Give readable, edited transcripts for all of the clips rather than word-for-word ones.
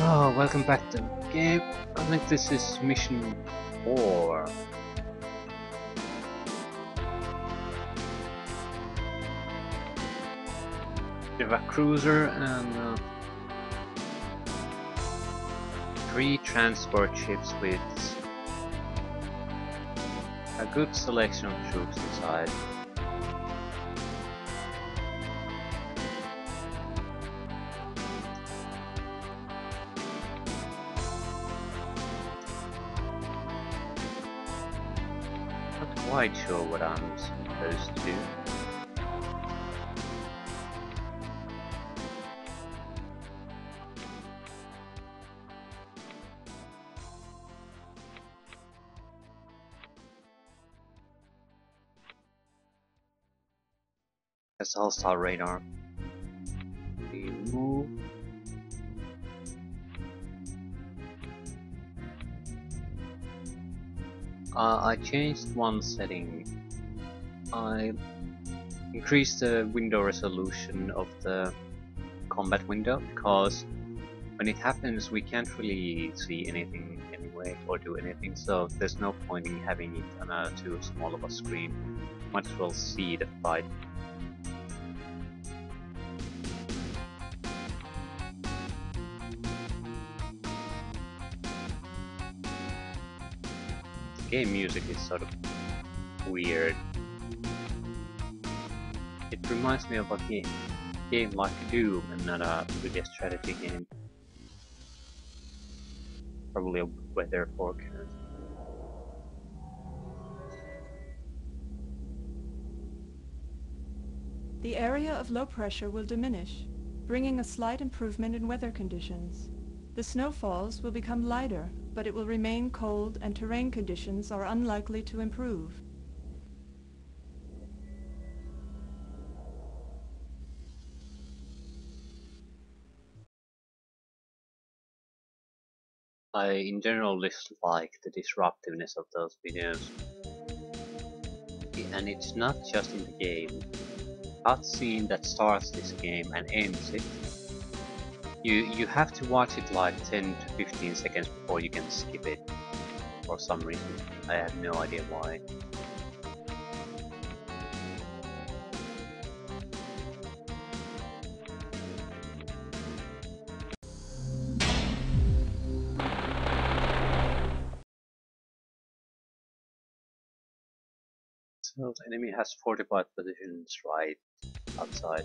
Oh, welcome back to the game. I think this is mission 4. We have a cruiser and 3 transport ships with a good selection of troops inside. Not quite sure what I'm supposed to do. That's the hostile radar. We move. I changed one setting. I increased the window resolution of the combat window because when it happens we can't really see anything anyway or do anything, so there's no point in having it on a too small of a screen. Might as well see the fight. The game music is sort of weird. It reminds me of a game like Doom and not a really strategy game. Probably a weather forecast. The area of low pressure will diminish, bringing a slight improvement in weather conditions. The snowfalls will become lighter, but it will remain cold and terrain conditions are unlikely to improve. I in general dislike the disruptiveness of those videos. And it's not just in the game. Cutscene that starts this game and ends it. You have to watch it like 10 to 15 seconds before you can skip it. For some reason. I have no idea why. So the enemy has fortified positions right outside.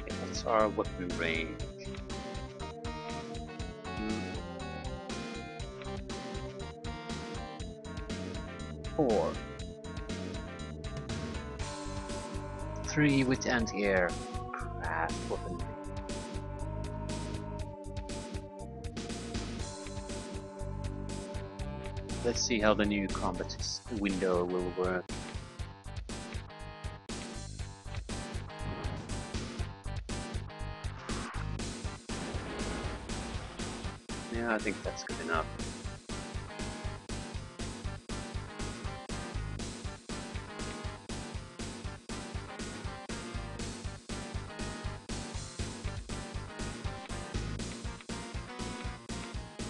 Okay, what's our weapon range? 4. 3 with anti-air craft weapon. Let's see how the new combat window will work. Yeah, I think that's good enough.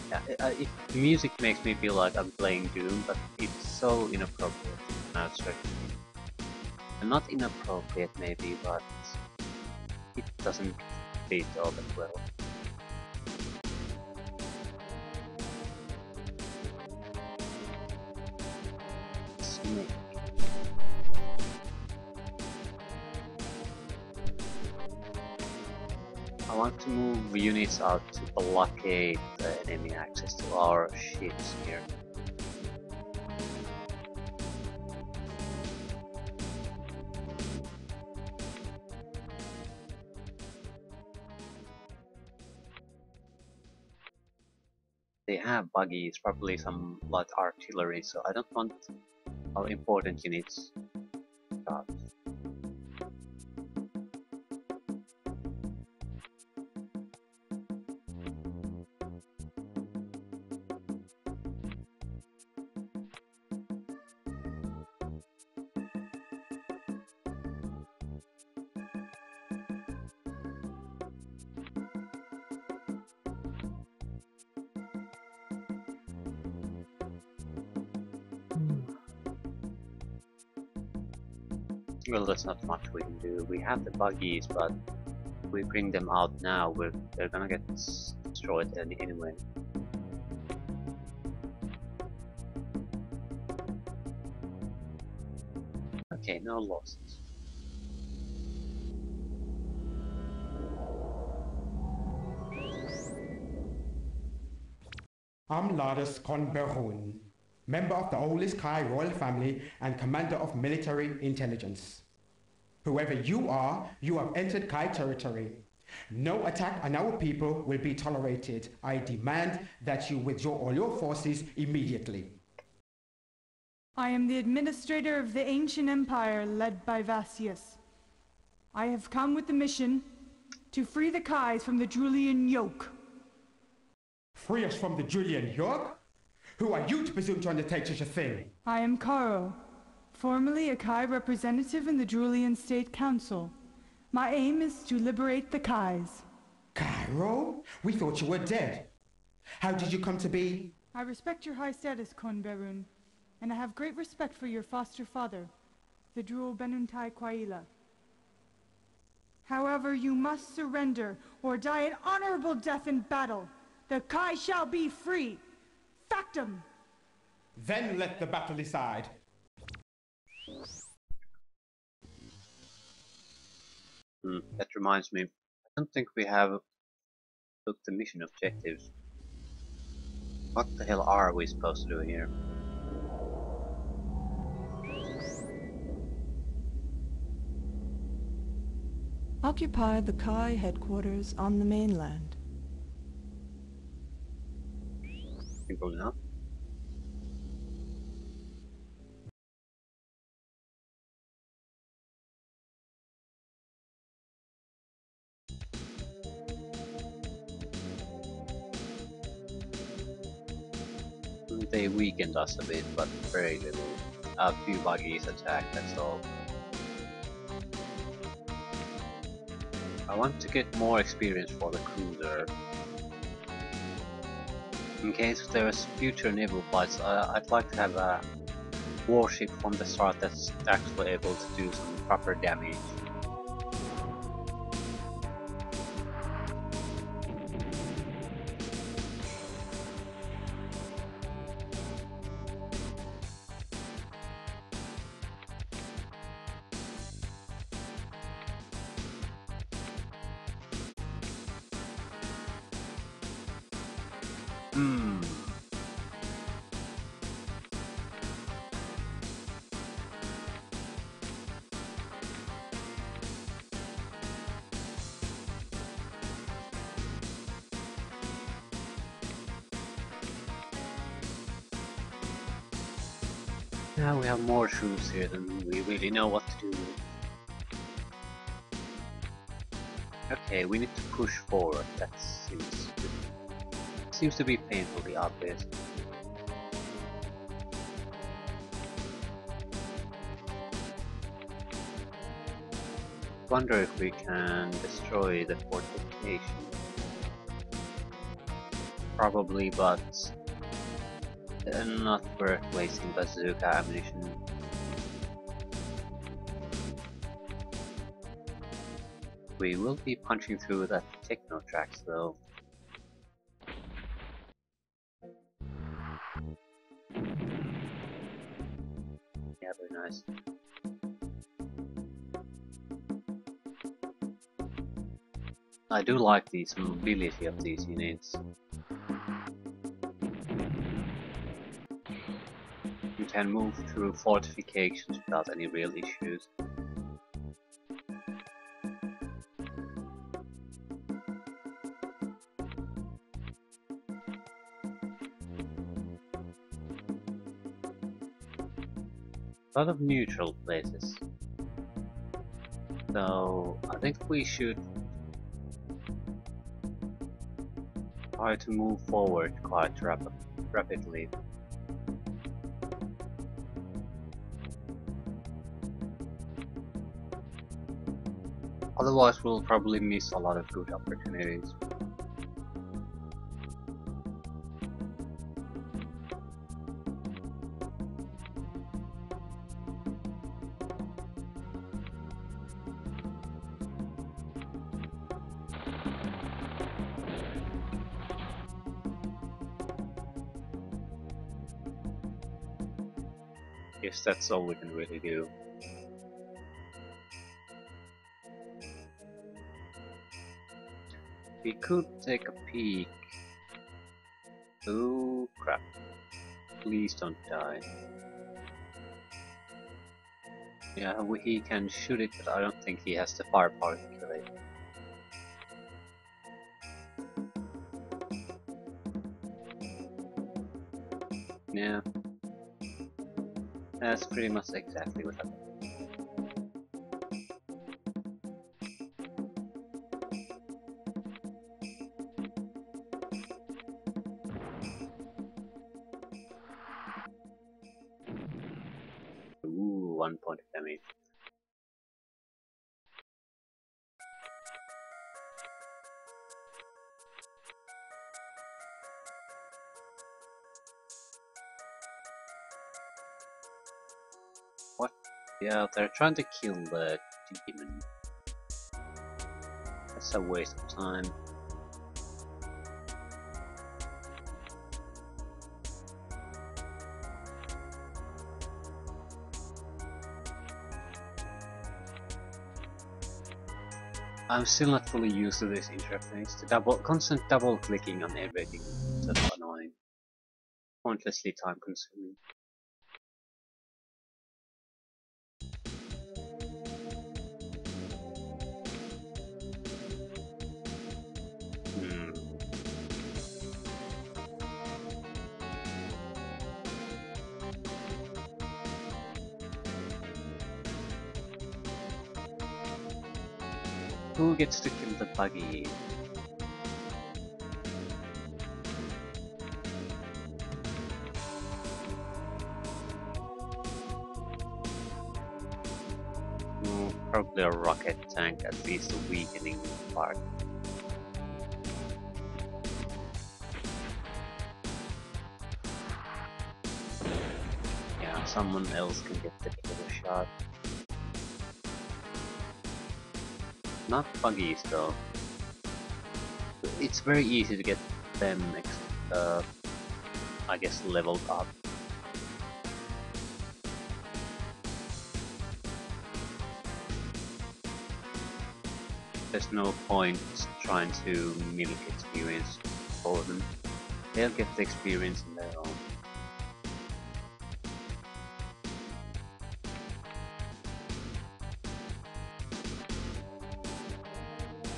Yeah, the music makes me feel like I'm playing Doom, but it's so inappropriate. No, sorry. Not inappropriate maybe, but it doesn't fit all that well. Snake. I want to move units out to blockade the enemy access to our ships here. They have buggies, probably some light artillery, so I don't want our important units shot. Well, that's not much we can do. We have the buggies, but if we bring them out now, they're gonna get destroyed anyway. Okay, no losses. I'm Lardus Conberhun, member of the oldest Kai royal family and commander of military intelligence. Whoever you are, you have entered Kai territory. No attack on our people will be tolerated. I demand that you withdraw all your forces immediately. I am the administrator of the ancient empire led by Vasius. I have come with the mission to free the Kais from the Julian yoke. Free us from the Julian yoke? Who are you to presume to undertake such a thing? I am Karo, formerly a Kai representative in the Julian State Council. My aim is to liberate the Kais. Cairo? We thought you were dead. How did you come to be? I respect your high status, Kon Berun, and I have great respect for your foster father, the Druil Benuntai Kwaila. However, you must surrender or die an honorable death in battle. The Kai shall be free. Factum! Then let the battle decide. That reminds me, I don't think we have looked the mission objectives. What the hell are we supposed to do here? Occupy the Kai headquarters on the mainland. Simple enough. They weakened us a bit, but very little. A few buggies attacked, that's all. I want to get more experience for the cruiser. In case there's future naval fights, I'd like to have a warship from the start that's actually able to do some proper damage. Now we have more troops here than we really know what to do. Okay, we need to push forward. That seems to be painfully obvious. Wonder if we can destroy the fortification. Probably, but not worth wasting bazooka ammunition. We will be punching through that techno tracks though. Yeah, very nice. I do like the mobility of these units. You can move through fortifications without any real issues. A lot of neutral places. So I think we should try to move forward quite rapidly. Otherwise we'll probably miss a lot of good opportunities. Guess that's all we can really do. We could take a peek. Oh crap. Please don't die. Yeah, he can shoot it, but I don't think he has the firepower to kill it. Yeah. That's pretty much exactly what happened. Ooh, 1 point of damage. What? Yeah, they're trying to kill the demon. That's a waste of time. I'm still not fully used to this interface. The constant double clicking on everything is so annoying. Pointlessly time consuming. Who gets to kill the buggy? Probably a rocket tank, at least a weakening part. Yeah, someone else can get the killer shot. Not buggies though. It's very easy to get them, I guess, leveled up. There's no point trying to milk experience for them. They'll get the experience on their own.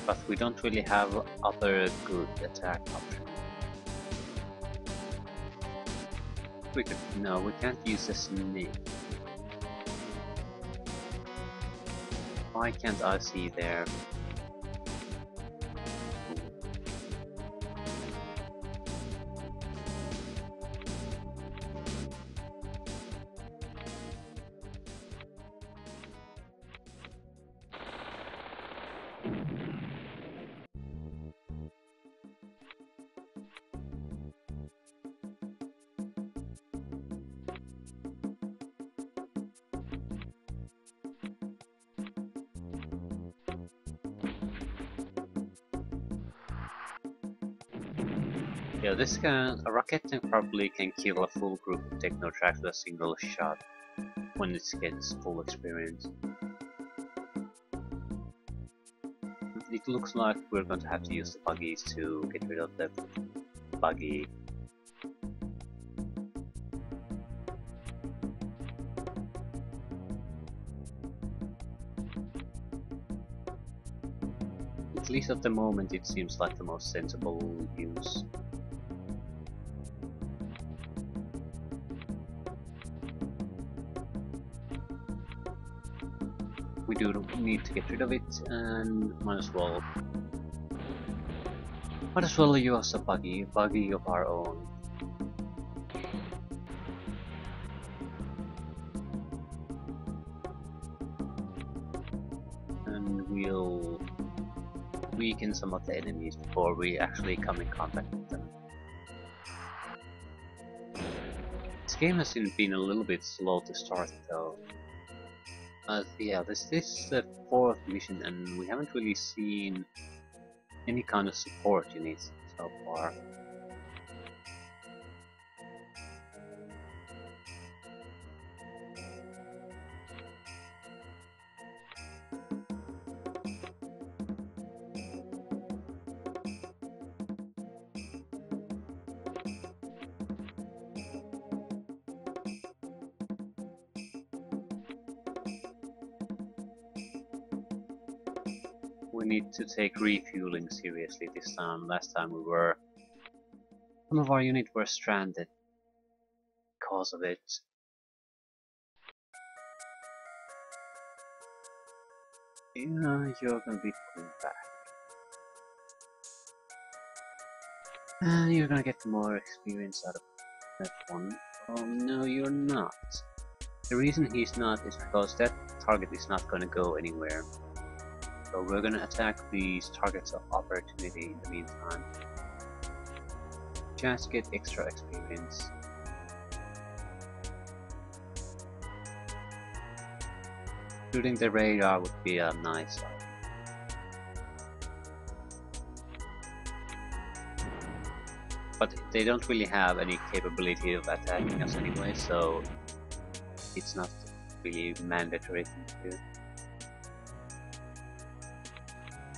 But we don't really have other good attack options. No, we can't use the snake. Why can't I see there? Yeah, a rocket tank probably can kill a full group of Technotracks with a single shot when it gets full experience. It looks like we're going to have to use the buggies to get rid of the buggy. At least at the moment it seems like the most sensible use. We do need to get rid of it, and might as well use a buggy of our own. And we'll weaken some of the enemies before we actually come in contact with them. This game has been a little bit slow to start though. Yeah, this is the 4th mission and we haven't really seen any kind of support units so far. We need to take refueling seriously this time. Last time some of our units were stranded because of it. Yeah, you're gonna be pulling back. And you're gonna get more experience out of that one. Oh no, you're not. The reason he's not is because that target is not gonna go anywhere. So we're gonna attack these targets of opportunity in the meantime. Just get extra experience. Shooting the radar would be a nice idea. But they don't really have any capability of attacking us anyway, so it's not really mandatory thing to do.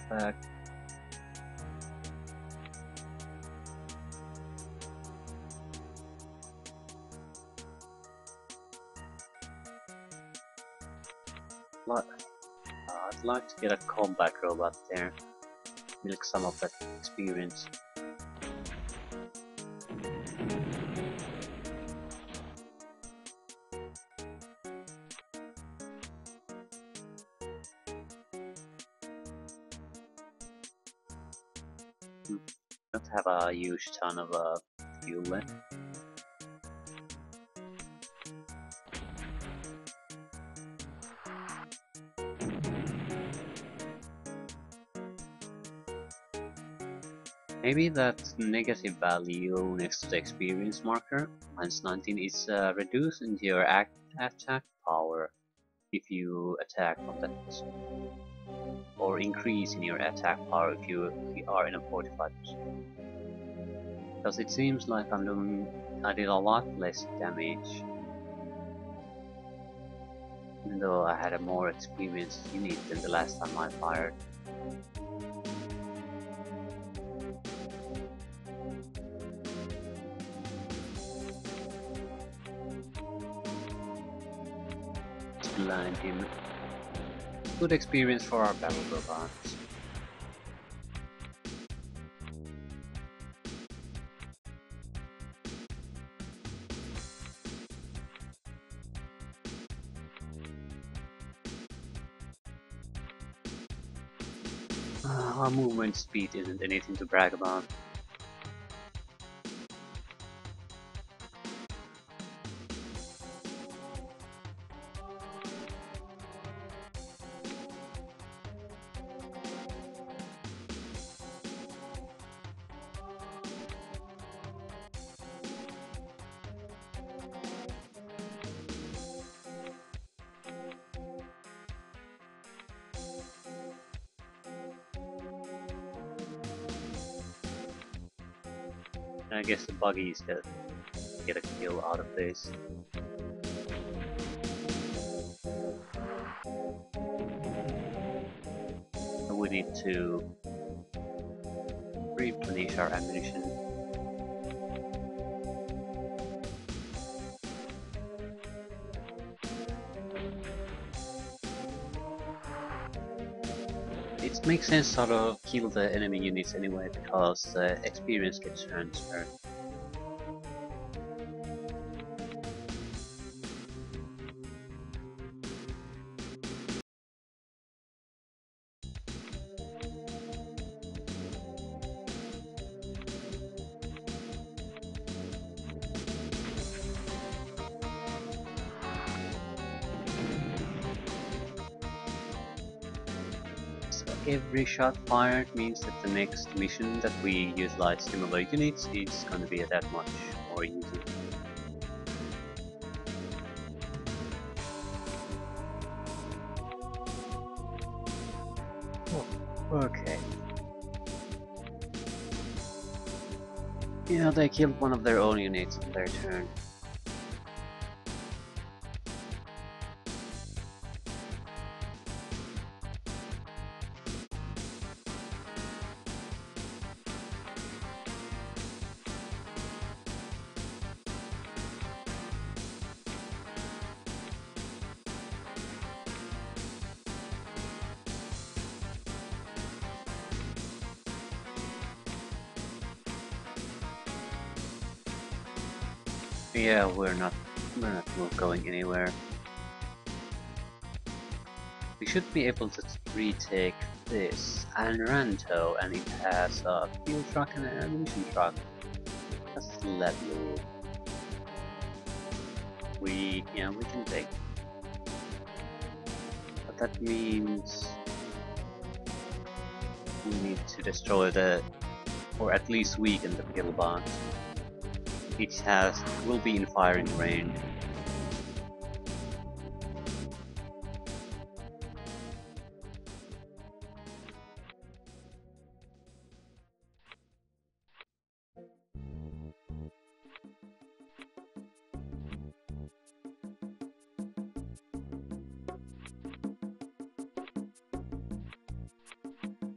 But I'd like to get a combat robot there, milk some of that experience. Don't have a huge ton of fuel left. Maybe that negative value next to the experience marker, -19, is reduced into your attack power if you attack from that position, or increase in your attack power if you are in a fortified position. Because it seems like I did a lot less damage, even though I had a more experienced unit than the last time I fired. Blind him. Good experience for our battle robots. Our movement speed isn't anything to brag about. I guess the buggies that get a kill out of this. We need to replenish our ammunition. It makes sense to sort of kill the enemy units anyway, because the experience gets transferred. Every shot fired means that the next mission that we utilize similar units is going to be that much more easy. Okay. Yeah, they killed one of their own units on their turn. Yeah, we're not going anywhere. We should be able to retake this Anranto, and it has a fuel truck and an ammunition truck. That's lovely. We can take. But that means we need to destroy or at least weaken the pillbox. It will be in firing range.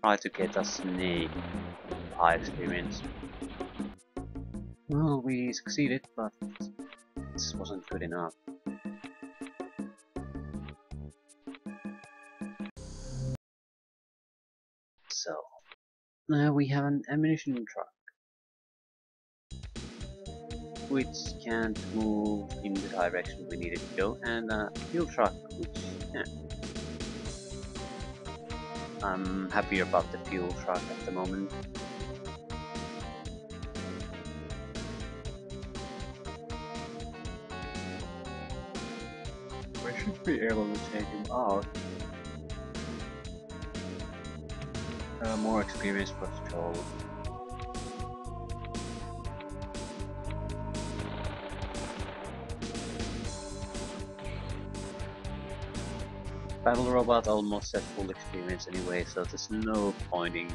Try to get a snake high experience. Well, we succeeded, but this wasn't good enough. So, now we have an ammunition truck, which can't move in the direction we need it to go, and a fuel truck, which can. I'm happier about the fuel truck at the moment. We should be able to take him out. More experience patrol. Battle Robot almost at full experience anyway, so there's no point in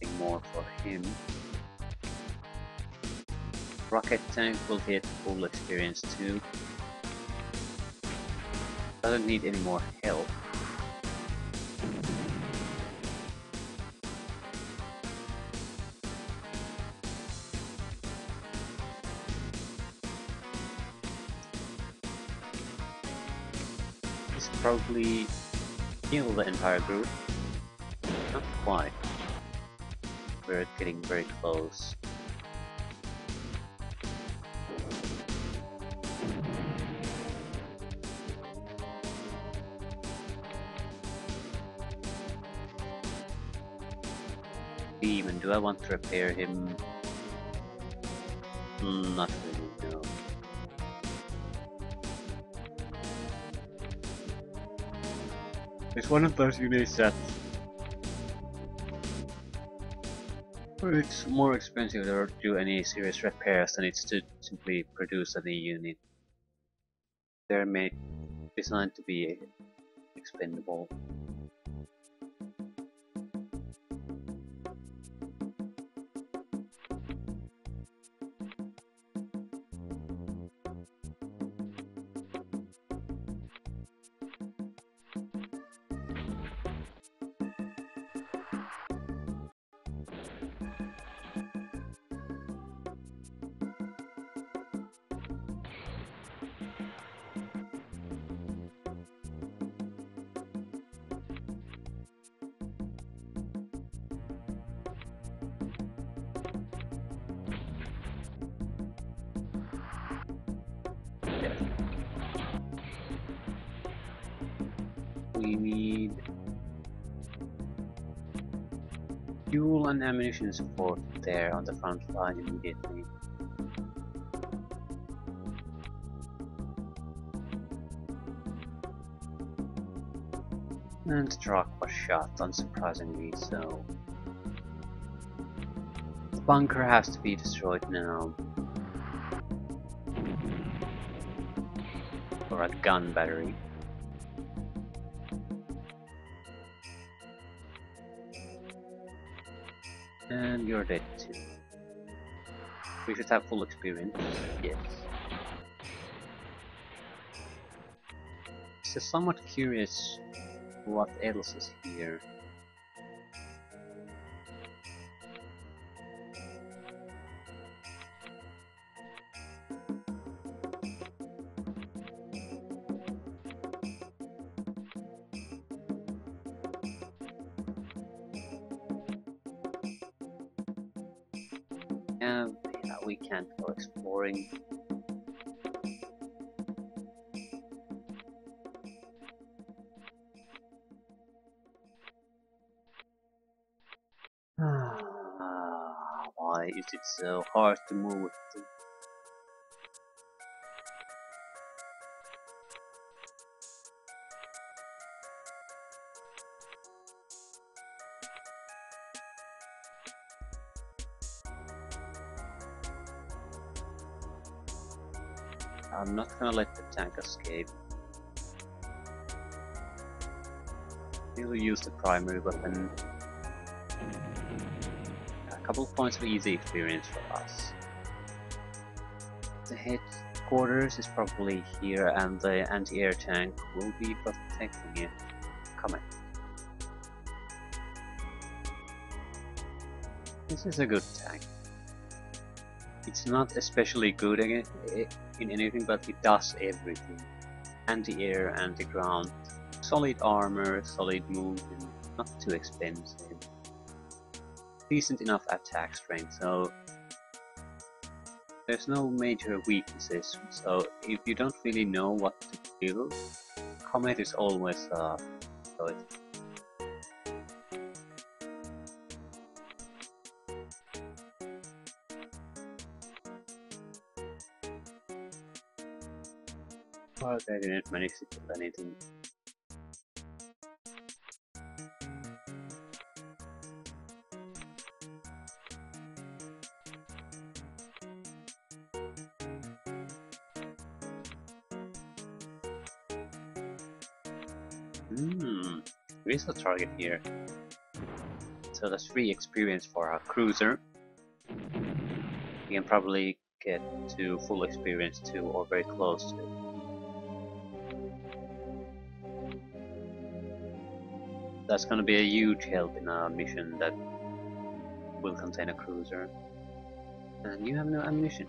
anything more for him. Rocket Tank will hit full experience too. Doesn't need any more help. This probably kill the entire group. Not quite. We're getting very close. Demon, do I want to repair him? Not really, no. It's one of those units that it's more expensive to do any serious repairs than it's to simply produce a new unit. They're designed to be expendable. We need fuel and ammunition support there on the front line immediately. And the truck was shot, unsurprisingly so. The bunker has to be destroyed now. Or a gun battery. And you're dead too. We should have full experience. Yes. So somewhat curious what else is here. Yeah, we can't go exploring. is it so hard to move with the... I'm not gonna let the tank escape. We'll use the primary weapon. A couple of points of easy experience for us. The headquarters is probably here, and the anti-air tank will be protecting it. Comment. This is a good tank. It's not especially good in anything, but it does everything. Anti-air, anti-ground, solid armor, solid movement, not too expensive. Decent enough attack strength, so there's no major weaknesses. So if you don't really know what to build, Comet is always a choice. But I didn't manage to do anything. There is a target here. So that's free experience for our cruiser. We can probably get to full experience too, or very close to it. That's gonna be a huge help in a mission that will contain a cruiser. And you have no ammunition.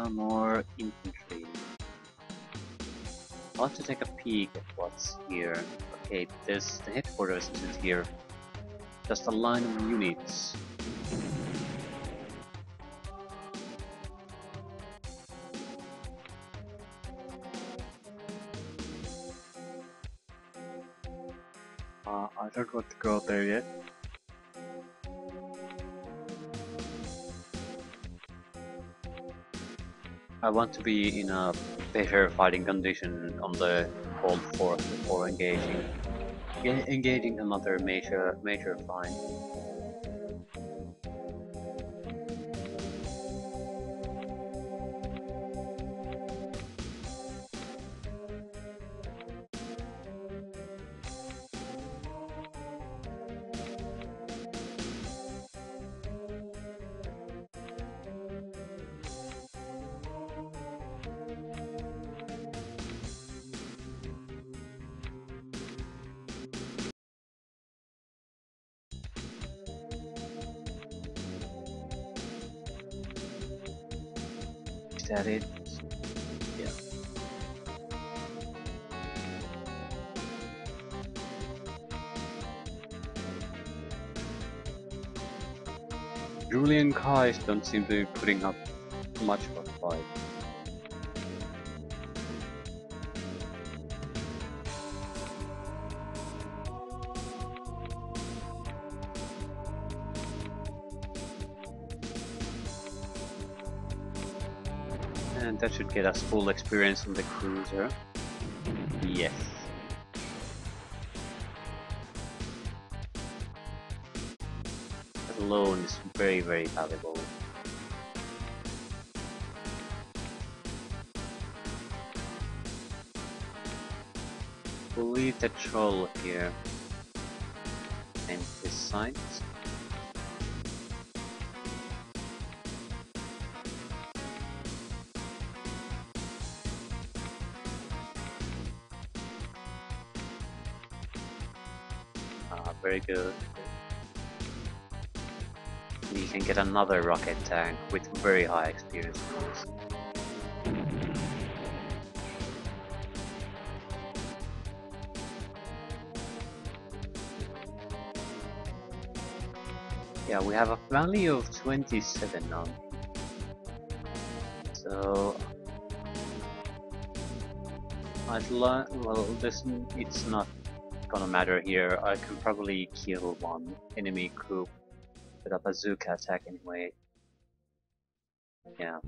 More infantry. I want to take a peek at what's here. Okay, the headquarters isn't here. Just a line of units. I don't want to go there yet. I want to be in a better fighting condition on the cold force before engaging another major fight. Is that it? Yeah. Julian Kais don't seem to be putting up much of a fight. And that should get us full experience on the cruiser. Yes. That alone is very, very valuable. We'll leave the troll here and this site. Very good. You can get another rocket tank with very high experience points. Yeah, we have a value of 27 now. So well, it's not gonna matter here. I can probably kill one enemy group with a bazooka attack anyway. Yeah.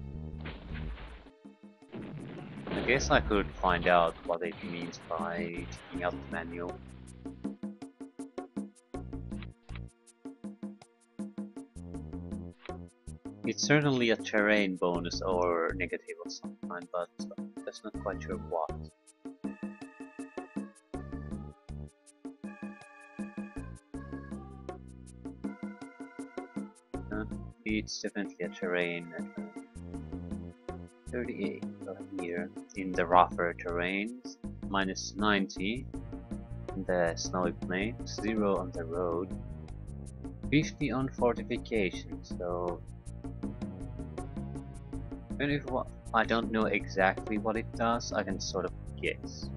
I guess I could find out what it means by checking out the manual. It's certainly a terrain bonus or negative of some kind, but that's not quite sure what. It's definitely a terrain. 38 here in the rougher terrains, minus 90 in the snowy plains, 0 on the road, 50 on fortification. So even if I don't know exactly what it does, I can sort of guess.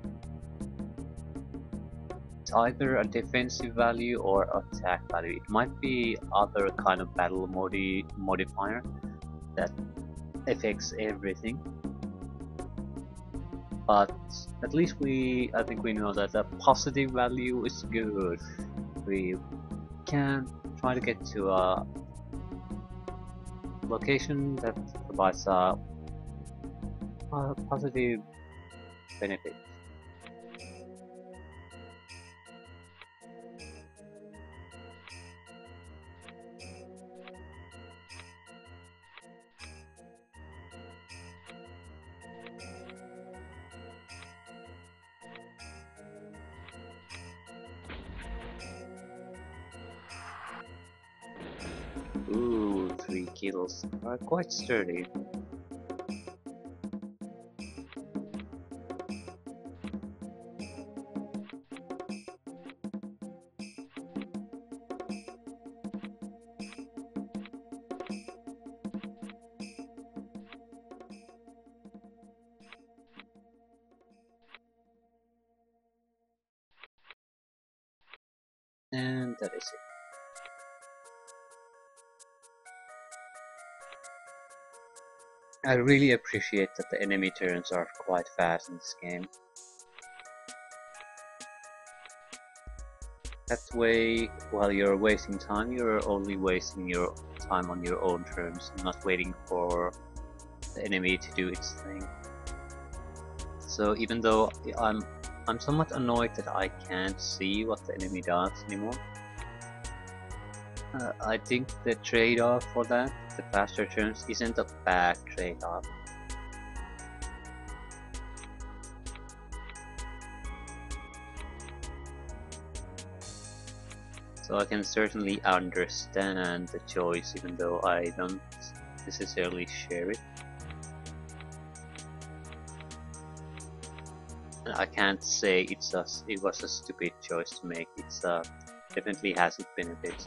It's either a defensive value or attack value. It might be other kind of battle modifier that affects everything. But at least I think we know that the positive value is good. We can try to get to a location that provides a positive benefit. Ooh, 3 kills are quite sturdy. And that is it. I really appreciate that the enemy turns are quite fast in this game. That way, while you're wasting time, you're only wasting your time on your own terms, not waiting for the enemy to do its thing. So even though I'm somewhat annoyed that I can't see what the enemy does anymore, I think the trade-off for that, the faster turns, isn't a bad trade-off. So I can certainly understand the choice, even though I don't necessarily share it. And I can't say it was a stupid choice to make. It's definitely has its benefits.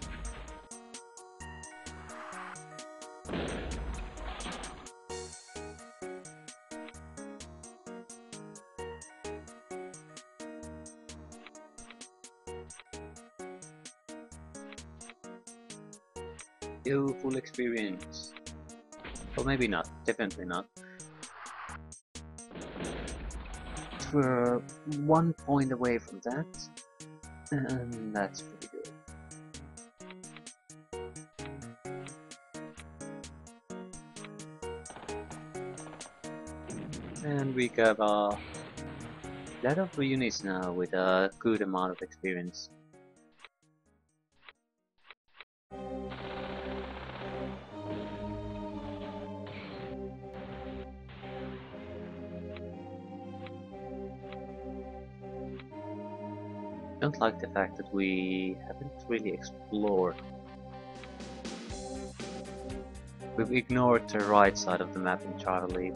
Yo, full experience. Or maybe not, definitely not. We're 1 point away from that, and that's pretty good. And we got a lot of units now with a good amount of experience. I don't like the fact that we haven't really explored. We've ignored the right side of the map entirely.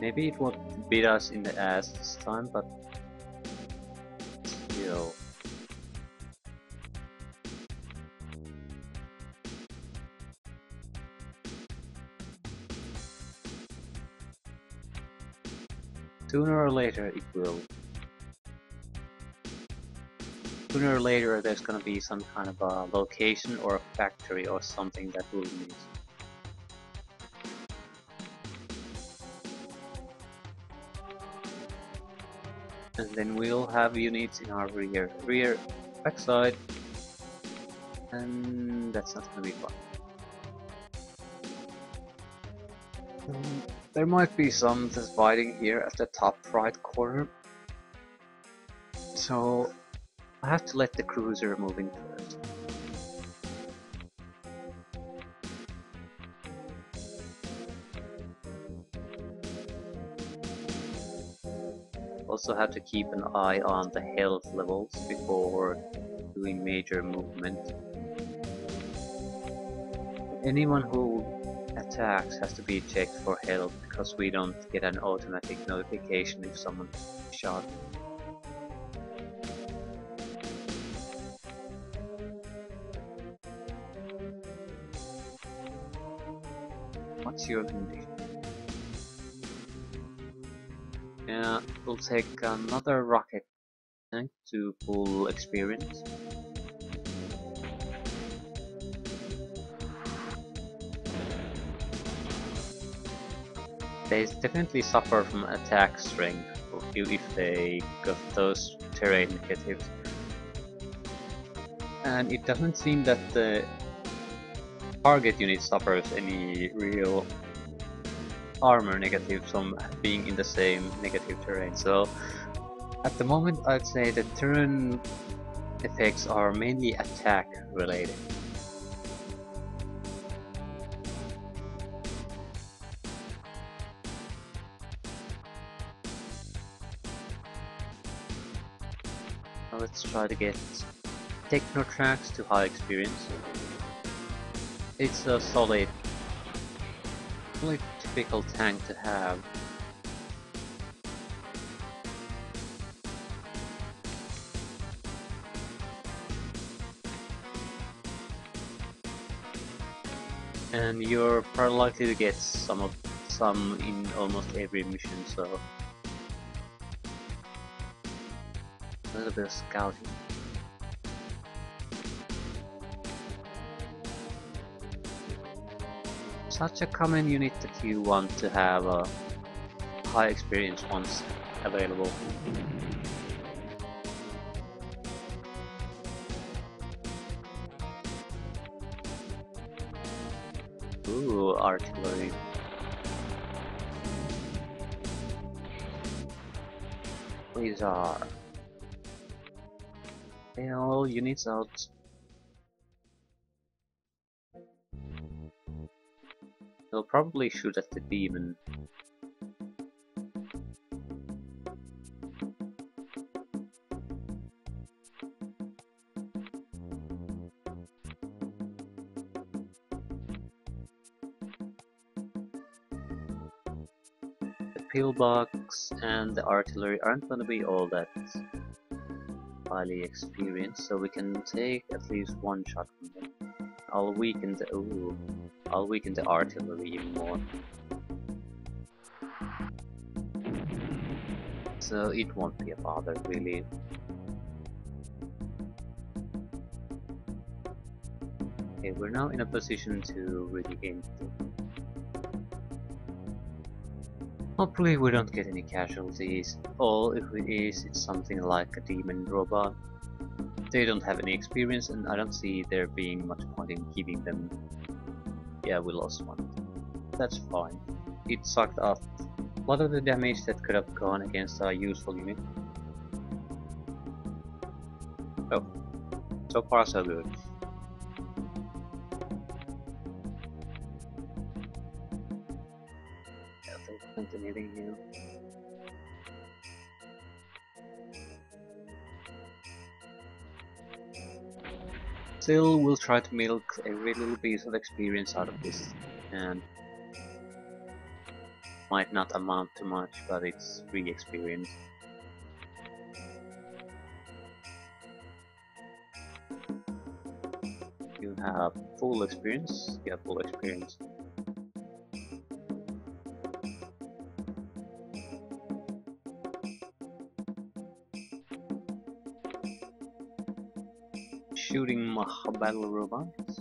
Maybe it won't beat us in the ass this time, but still. Sooner or later it will. Sooner or later there's gonna be some kind of a location or a factory or something that will miss. And then we'll have units in our rear backside, and that's not gonna be fun. There might be some that's fighting here at the top right corner, so I have to let the cruiser move in first. Also have to keep an eye on the health levels before doing major movement. Anyone who attacks has to be checked for health, because we don't get an automatic notification if someone is shot. What's your condition? Yeah, we'll take another rocket tank to full experience. They definitely suffer from attack strength if they got those terrain negatives. And it doesn't seem that the target unit suffers any real armor negatives from being in the same negative terrain. So at the moment I'd say the turn effects are mainly attack related. Now let's try to get Technotrax to high experience. It's a solid, really typical tank to have. And you're probably likely to get some in almost every mission, so a little bit of scouting. Such a common unit that you want to have a high experience once available. Ooh, artillery. These are all units out. They'll probably shoot at the demon. The pillbox and the artillery aren't going to be all that highly experienced, so we can take at least one shot from them. I'll weaken the artillery even more. So it won't be a bother really. Okay, we're now in a position to really aim. Hopefully we don't get any casualties, or if it is, it's something like a demon robot. They don't have any experience, and I don't see there being much point in keeping them. Yeah, we lost one. That's fine. It sucked up a lot of the damage that could have gone against a useful unit. Oh, so far so good. Continuing here. Still, we'll try to milk every little piece of experience out of this, and Might not amount to much, but it's free experience. You have full experience, you have full experience. Shooting battle robots,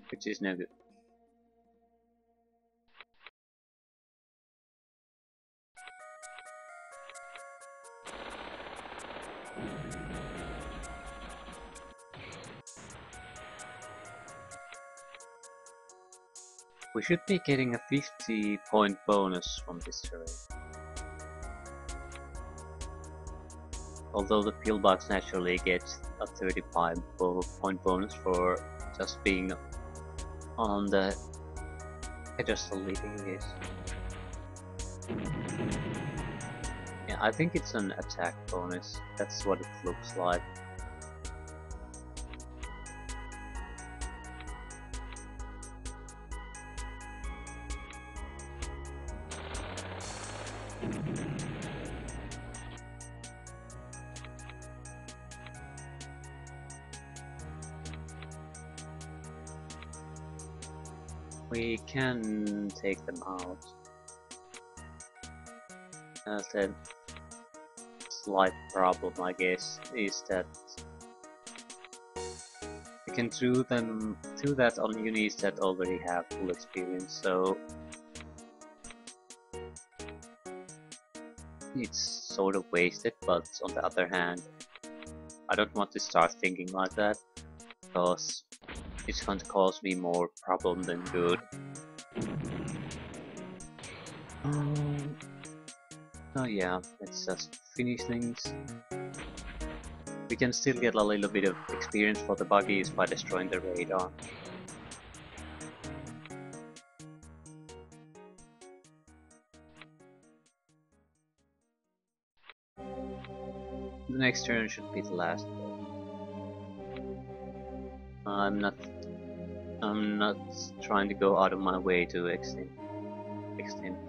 which is no good. We should be getting a 50-point bonus from this terrain. Although the pillbox naturally gets a 35-point bonus for just being on the pedestal leading this. Yeah, I think it's an attack bonus. That's what it looks like. We can take them out. The slight problem, I guess, is that we can do that on units that already have full experience, so it's sort of wasted. But on the other hand, I don't want to start thinking like that, because it's going to cause me more problem than good. So yeah, let's just finish things. We can still get a little bit of experience for the buggies by destroying the radar. The next turn should be the last. I'm not trying to go out of my way to extend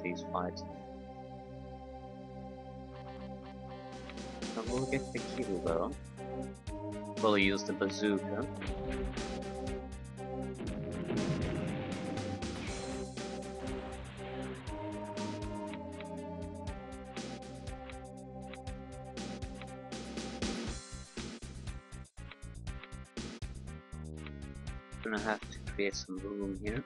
these fights. We'll get the kill though. We'll use the bazooka. Gonna have to create some room here.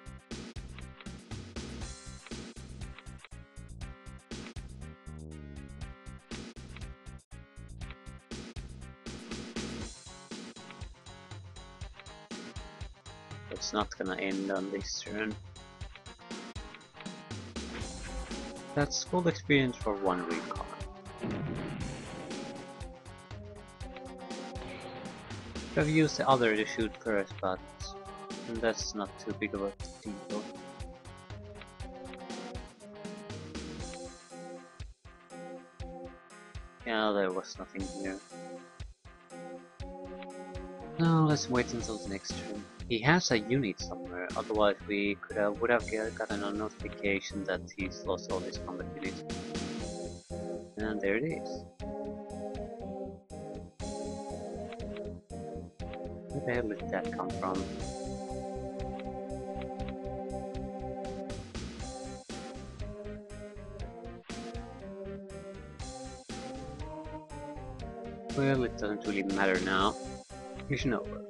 It's not gonna end on this turn. That's full experience for one recon. Could have used the other to shoot first, but that's not too big of a deal. Yeah, there was nothing here. Now let's wait until the next turn. He has a unit somewhere, otherwise we would have gotten a notification that he's lost all his combat units. And there it is. Where the hell did that come from? Well, it doesn't really matter now. Mission over.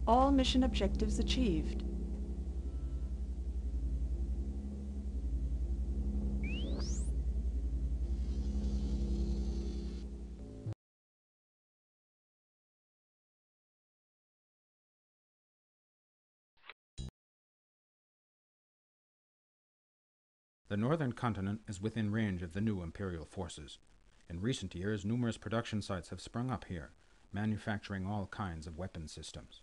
All mission objectives achieved. The northern continent is within range of the new Imperial forces. In recent years, numerous production sites have sprung up here, manufacturing all kinds of weapon systems.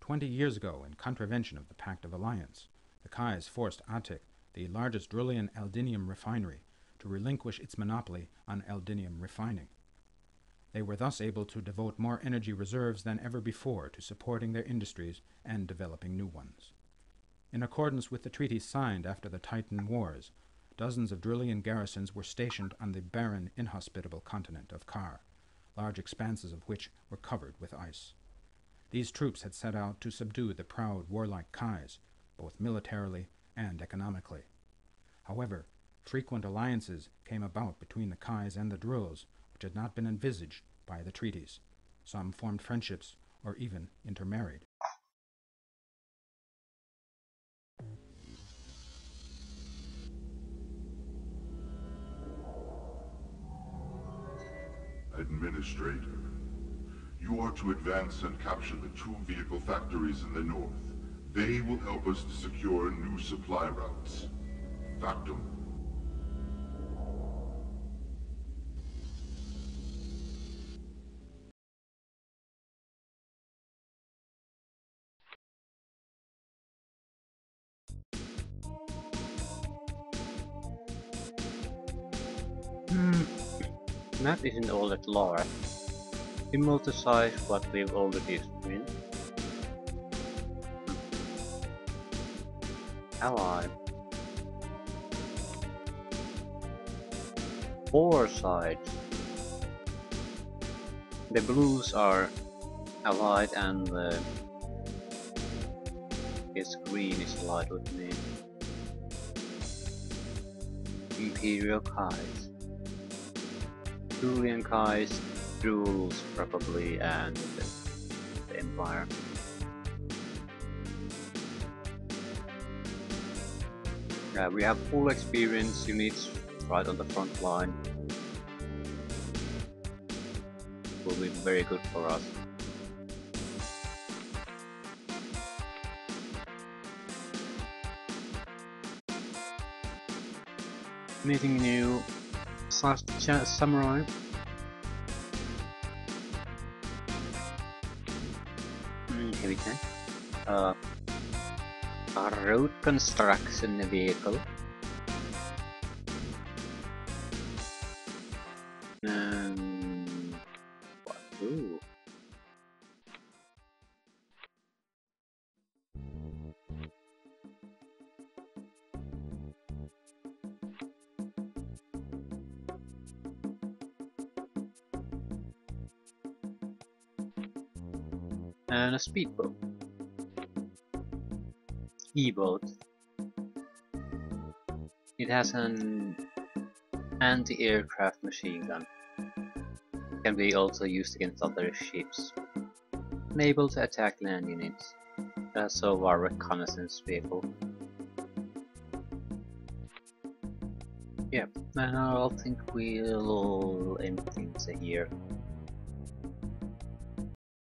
20 years ago, in contravention of the Pact of Alliance, the Kais forced Atik, the largest Drulian aldinium refinery, to relinquish its monopoly on aldinium refining. They were thus able to devote more energy reserves than ever before to supporting their industries and developing new ones. In accordance with the treaties signed after the Titan Wars, dozens of Drulian garrisons were stationed on the barren, inhospitable continent of Kar, large expanses of which were covered with ice. These troops had set out to subdue the proud, warlike Kais, both militarily and economically. However, frequent alliances came about between the Kais and the Druls, which had not been envisaged by the treaties. Some formed friendships or even intermarried. Administrator, you are to advance and capture the two vehicle factories in the north. They will help us to secure new supply routes. Factum. Map isn't all that large. Similar to size what we've already experienced. Allied. 4 sides. The blues are allied and the green is allied with me. Imperial Kais. Drulian Kais, Druls probably, and the Empire. Yeah, we have full experience units right on the front line. Will be very good for us. Anything new? Samurai? Heavy tank. A road construction vehicle. What? Ooh. And a speedboat. E-boat. It has an anti-aircraft machine gun. Can be also used against other ships. Unable to attack land units. So our reconnaissance vehicle. Yeah, I think we'll end things here.